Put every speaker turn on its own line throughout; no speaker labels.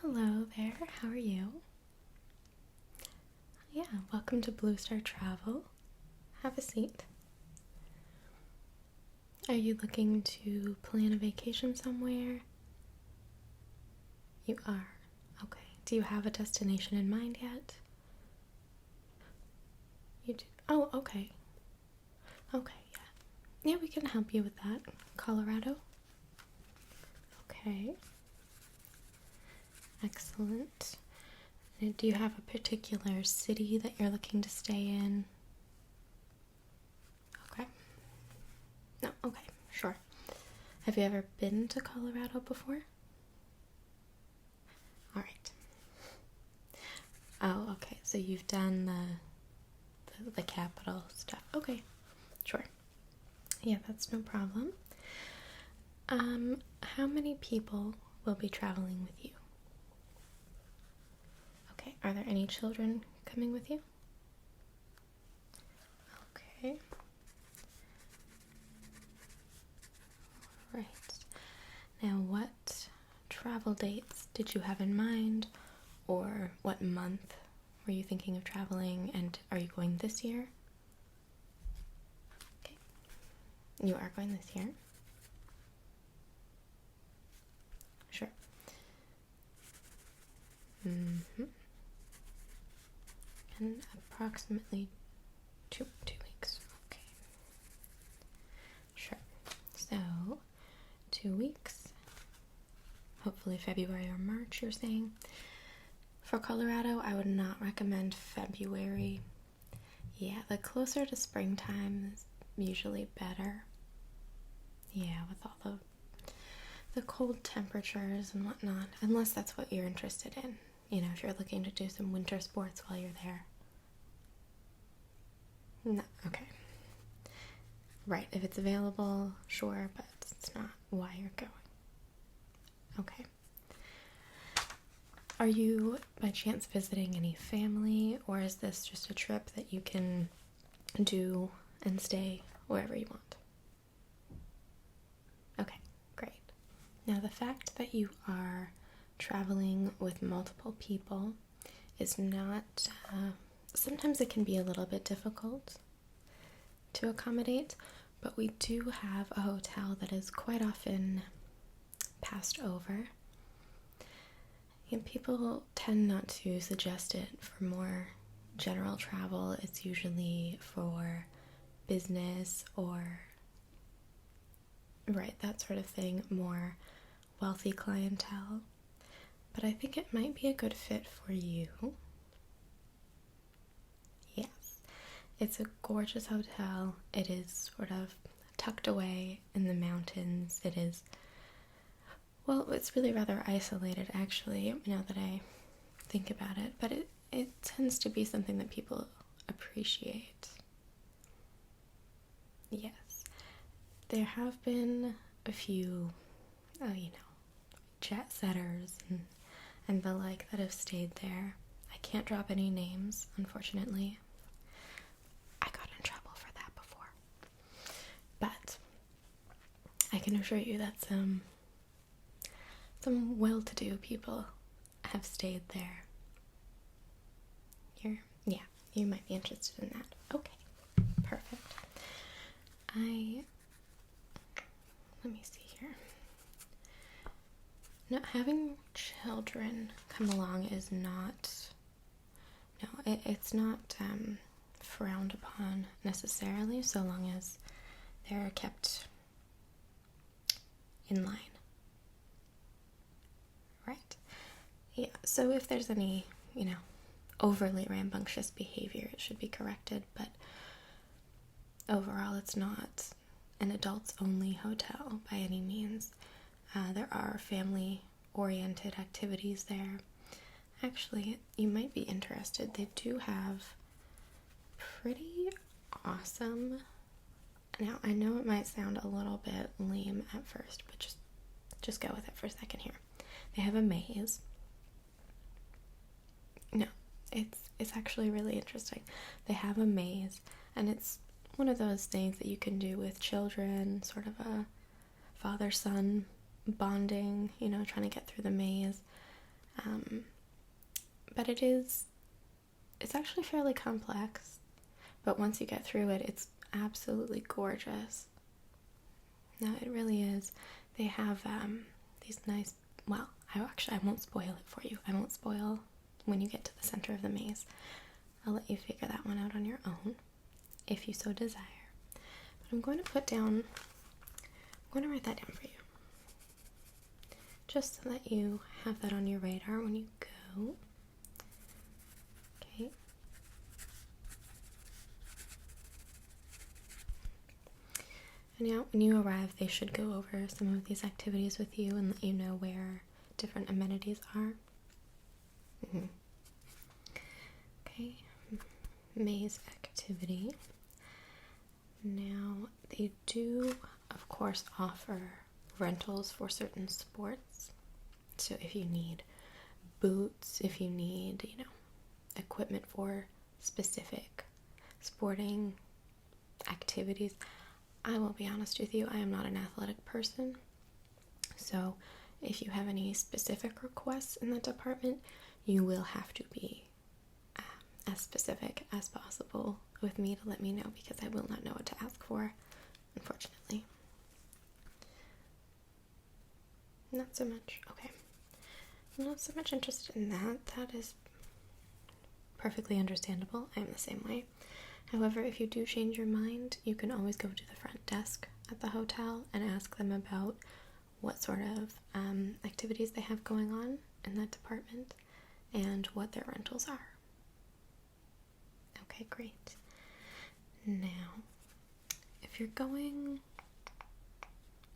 Hello there, how are you? Yeah, welcome to Blue Star Travel. Have a seat. Are you looking to plan a vacation somewhere? You are? Okay. Do you have a destination in mind yet? You do? Oh, okay. Okay, yeah. Yeah, we can help you with that. Colorado? Okay. Excellent. And do you have a particular city that you're looking to stay in? Okay. No, okay, sure. Have you ever been to Colorado before? All right. Oh, okay. So you've done the capital stuff. Okay, sure. Yeah, that's no problem. How many people will be traveling with you? Okay. Are there any children coming with you? Okay. Right. Now, what travel dates did you have in mind, or what month were you thinking of traveling, and are you going this year? Okay. You are going this year? Sure. Mm-hmm. And approximately two weeks. Okay. Sure. So, 2 weeks. Hopefully February or March, you're saying. For Colorado, I would not recommend February. Yeah, the closer to springtime is usually better. Yeah, with all the cold temperatures and whatnot, unless that's what you're interested in. You know, if you're looking to do some winter sports while you're there. No, okay. Right, if it's available, sure, but it's not why you're going. Okay. Are you by chance visiting any family, or is this just a trip that you can do and stay wherever you want? Okay, great. Now, the fact that you are traveling with multiple people is not, sometimes it can be a little bit difficult to accommodate, but we do have a hotel that is quite often passed over. And people tend not to suggest it for more general travel. It's usually for business or, right, that sort of thing, more wealthy clientele. But I think it might be a good fit for you. Yes, it's a gorgeous hotel. It is sort of tucked away in the mountains. It is, well, it's really rather isolated, actually, now that I think about it. But it tends to be something that people appreciate. Yes. There have been a few, jet setters and the like that have stayed there. I can't drop any names, unfortunately. I got in trouble for that before. But I can assure you that some well-to-do people have stayed there. Yeah, you might be interested in that. Okay, perfect. Let me see here. Now, having children come along is not, no, it's not frowned upon necessarily, so long as they're kept in line. Right. Yeah, so if there's any, overly rambunctious behavior, it should be corrected, but overall it's not an adults-only hotel by any means. There are family-oriented activities there. Actually, you might be interested. They do have pretty awesome... Now, I know it might sound a little bit lame at first, but just go with it for a second here. They have a maze. No, it's actually really interesting. They have a maze, and it's one of those things that you can do with children, sort of a father-son bonding, trying to get through the maze. But it's actually fairly complex. But once you get through it, it's absolutely gorgeous. No, it really is. They have these nice, well, I won't spoil it for you. I won't spoil when you get to the center of the maze. I'll let you figure that one out on your own, if you so desire. But I'm going to write that down for you. Just so that you have that on your radar when you go. Okay. And now, when you arrive, they should go over some of these activities with you and let you know where different amenities are. Okay, maze activity. Now, they do, of course, offer rentals for certain sports. So if you need boots, if you need, equipment for specific sporting activities. I will be honest with you, I am not an athletic person. So if you have any specific requests in that department, you will have to be as specific as possible with me to let me know, because I will not know what to ask for, unfortunately. Not so much. Okay. I'm not so much interested in that. That is perfectly understandable. I am the same way. However, if you do change your mind, you can always go to the front desk at the hotel and ask them about what sort of activities they have going on in that department and what their rentals are. Okay, great. Now, if you're going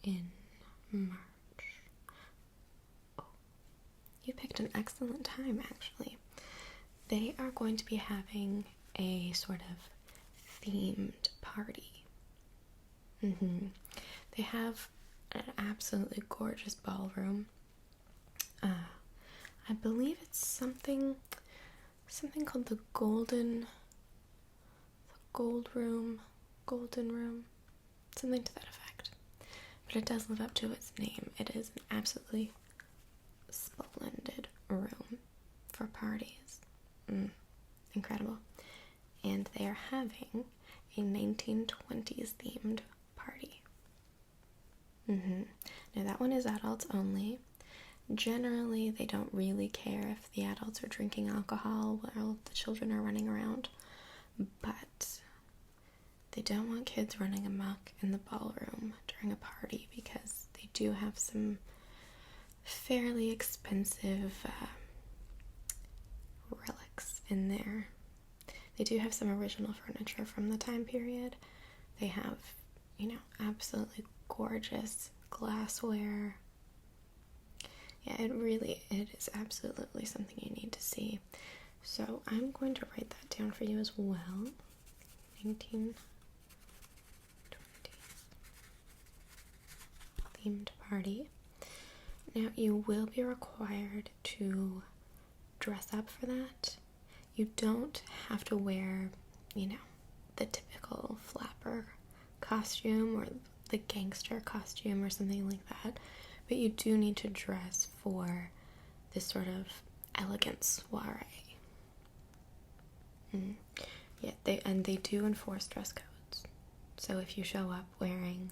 in March, you picked an excellent time, actually. They are going to be having a sort of themed party. They have an absolutely gorgeous ballroom. I believe it's something called the Golden Room, something to that effect. But it does live up to its name. It is an absolutely splendid room for parties. Incredible. And they are having a 1920s themed party. Now that one is adults only. Generally, they don't really care if the adults are drinking alcohol while the children are running around, but they don't want kids running amok in the ballroom during a party, because they do have some fairly expensive relics in there. They do have some original furniture from the time period. They have, absolutely gorgeous glassware. Yeah, it is absolutely something you need to see. So I'm going to write that down for you as well. 1920s themed party. Now, you will be required to dress up for that. You don't have to wear, the typical flapper costume or the gangster costume or something like that. But you do need to dress for this sort of elegant soiree. Yeah, they do enforce dress codes. So if you show up wearing,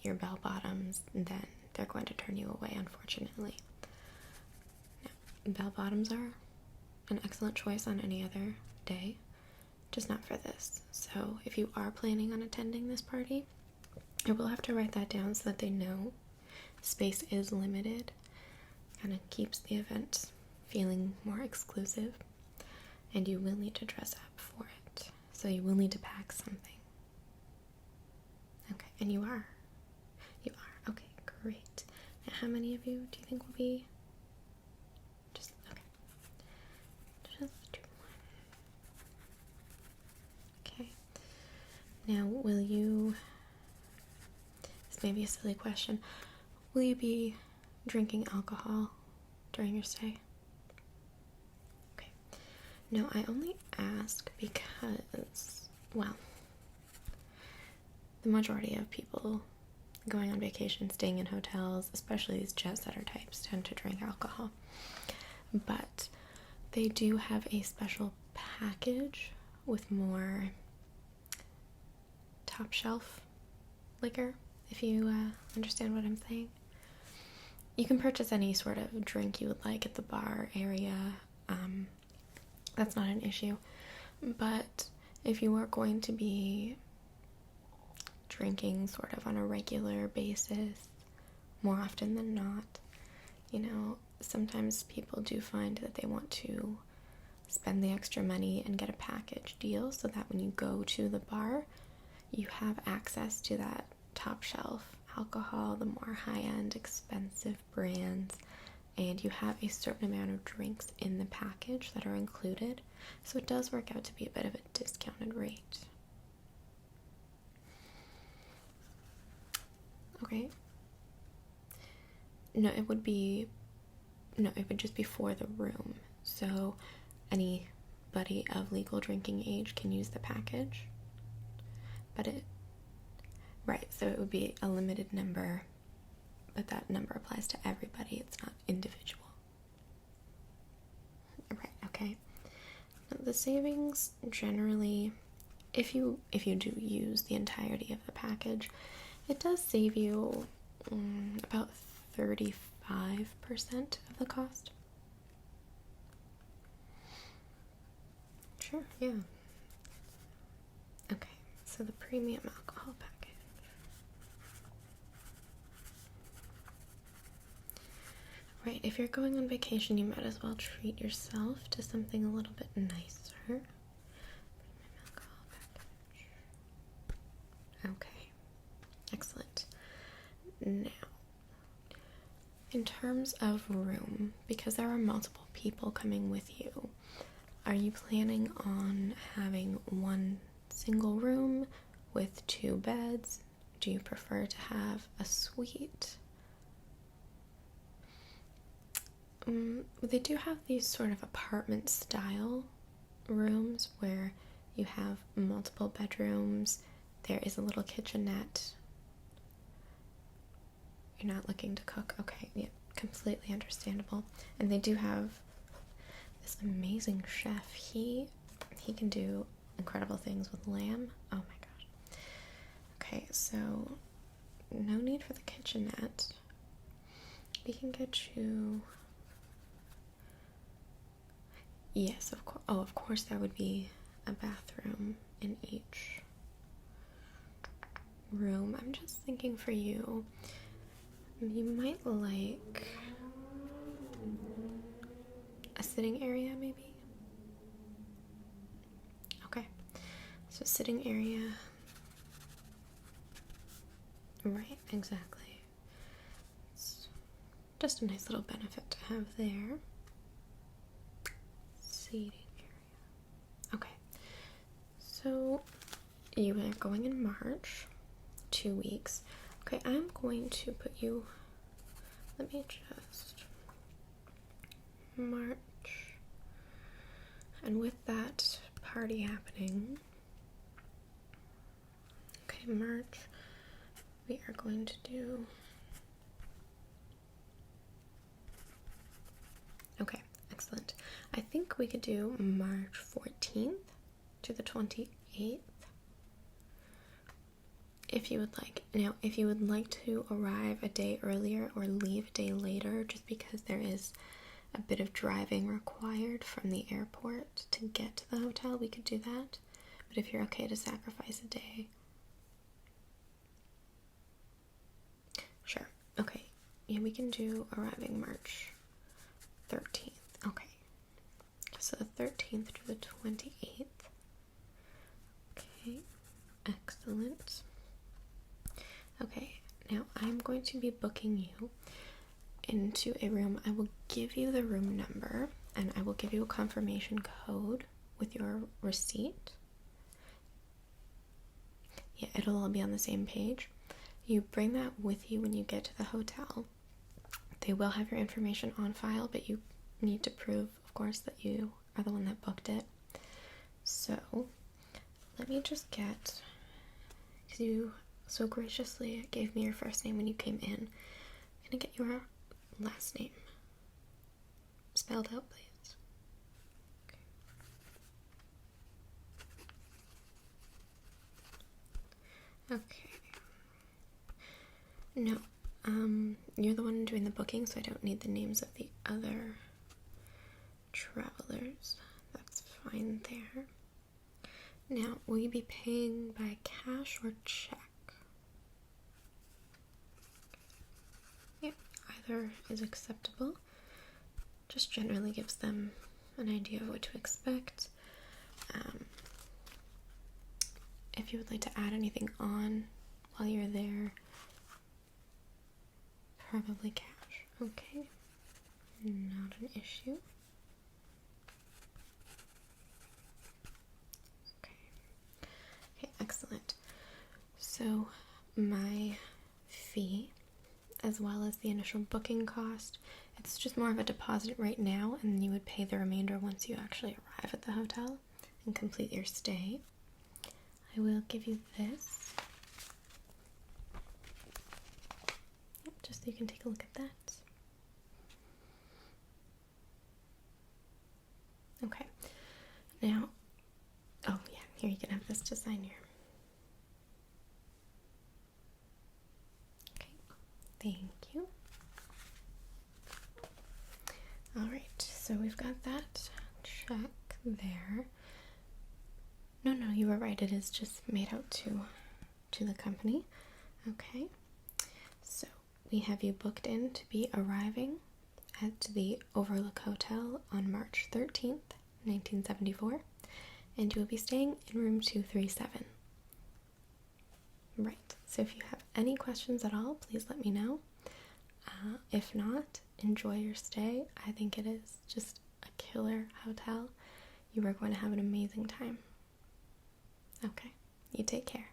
your bell bottoms, then they're going to turn you away, unfortunately. Now, bell bottoms are an excellent choice on any other day, just not for this. So if you are planning on attending this party, I will have to write that down so that they know space is limited. Kind of keeps the event feeling more exclusive, and you will need to dress up for it. So you will need to pack something. Okay, and you are. Okay, great. Now, how many of you do you think will be? Just one. Okay. Now, will you, this may be a silly question, will you be drinking alcohol during your stay? Okay. No, I only ask because, well, the majority of people going on vacation, staying in hotels, especially these jet setter types, tend to drink alcohol. But they do have a special package with more top shelf liquor, if you understand what I'm saying. You can purchase any sort of drink you would like at the bar area. That's not an issue. But if you are going to be drinking sort of on a regular basis, more often than not, sometimes people do find that they want to spend the extra money and get a package deal so that when you go to the bar, you have access to that top shelf alcohol, the more high-end, expensive brands, and you have a certain amount of drinks in the package that are included. So it does work out to be a bit of a discounted rate. Okay. No, it would just be for the room. So anybody of legal drinking age can use the package. Right, so it would be a limited number, but that number applies to everybody. It's not individual. Right, okay. Now, the savings generally, if you do use the entirety of the package, it does save you about 35% of the cost. Sure, yeah. Okay, so the premium alcohol package. Right, if you're going on vacation, you might as well treat yourself to something a little bit nicer. Premium alcohol package. Okay, excellent. Now, in terms of room, because there are multiple people coming with you, are you planning on having one single room with 2 beds? Do you prefer to have a suite? They do have these sort of apartment style rooms where you have multiple bedrooms. There is a little kitchenette. You're not looking to cook. Okay, yeah, completely understandable. And they do have this amazing chef. He can do incredible things with lamb. Oh my gosh. Okay, so no need for the kitchenette. We can get you... Yes, of course. Oh, of course there would be a bathroom in each room. I'm just thinking for you, you might like a sitting area, maybe? Okay. So sitting area. Right, exactly. It's just a nice little benefit to have there. Seating area. Okay. So you are going in March, 2 weeks. Okay, I'm going to put you, let me just, March, and with that party happening, okay, March, we are going to do, okay, excellent. I think we could do March 14th to the 28th. If you would like. Now, if you would like to arrive a day earlier or leave a day later, just because there is a bit of driving required from the airport to get to the hotel, we could do that. But if you're okay to sacrifice a day. Sure. Okay. Yeah, we can do arriving March 13th. Okay. So the 13th to the 28th. Okay. Excellent. Okay, now I'm going to be booking you into a room. I will give you the room number and I will give you a confirmation code with your receipt. Yeah, it'll all be on the same page. You bring that with you when you get to the hotel. They will have your information on file, but you need to prove, of course, that you are the one that booked it. So, let me just get, because you so graciously gave me your first name when you came in. Can I get your last name spelled out, please? Okay. No, you're the one doing the booking, so I don't need the names of the other travelers. That's fine there. Now, will you be paying by cash or check? Yeah, either is acceptable. Just generally gives them an idea of what to expect. If you would like to add anything on while you're there, probably cash. Okay, not an issue. Okay, excellent. So my fee, as well as the initial booking cost, it's just more of a deposit right now, and you would pay the remainder once you actually arrive at the hotel and complete your stay. I will give you this, just so you can take a look at that. Okay, now, oh yeah, here you can have this to sign here. Okay, thank you. Alright, so we've got that check there. No, you were right, it is just made out to the company. Okay, so we have you booked in to be arriving at the Overlook Hotel on March 13th, 1974, and you will be staying in room 237. Right, so if you have any questions at all, please let me know. If not, enjoy your stay. I think it is just a killer hotel. You are going to have an amazing time. Okay, you take care.